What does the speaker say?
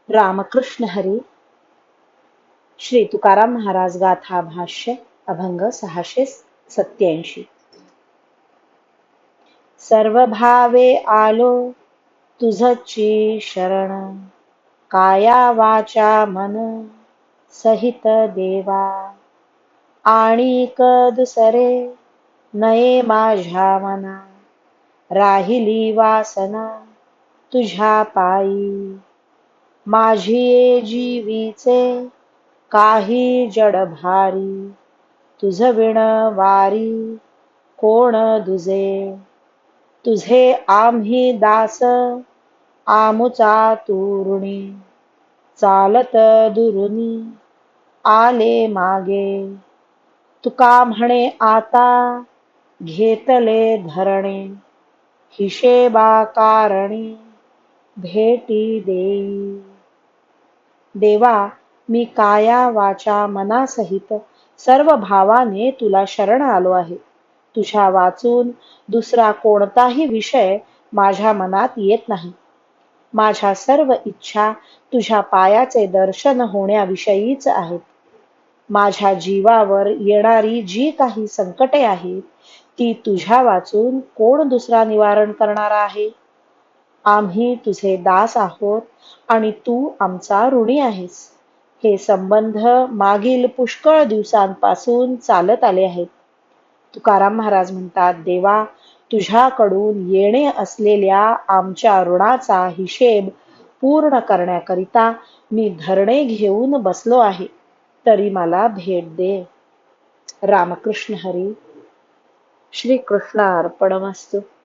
रामकृष्ण हरी. श्री तुकाराम महाराज गाथा भाष्य अभंग 687. सर्व भावे आलो तुझची शरण, काया वाचा मन सहित देवा. आणिक दुसरे नये माझ्या मना, राहिली वासना तुझ्या पायी. माझी जीवीचे काही जड भारी, तुझ विण वारी कोण दुजे. तुझे आम्ही दास आमुचा तू ऋणी, चालत दुरुनी आले मागे. तुका म्हणे आता घेतले धरणे, हिशेबा कारणी भेटी देई. देवा, मी काया वाचा मनासहित सर्व भावाने तुला शरण आलो आहे. तुझ्या वाचून दुसरा कोणताही विषय माझ्या मनात येत नाही. माझ्या सर्व इच्छा तुझ्या पायाचे दर्शन होण्याविषयीच आहेत. माझ्या जीवावर येणारी जी काही संकटे आहेत ती तुझ्या वाचून कोण दुसरा निवारण करणारा आहे. आम्ही तुझे दास आहोत आणि तू आमचा ऋणी आहेस. हे संबंध मागील पुष्कळ दिवसांपासून चालत आले आहेत. तुकाराम महाराज म्हणतात, देवा, तुझ्याकडून येणे असलेल्या आमच्या ऋणाचा हिशेब पूर्ण करण्याकरिता मी धरणे घेऊन बसलो आहे, तरी मला भेट दे. रामकृष्ण हरी. श्री कृष्ण अर्पणमस्तु.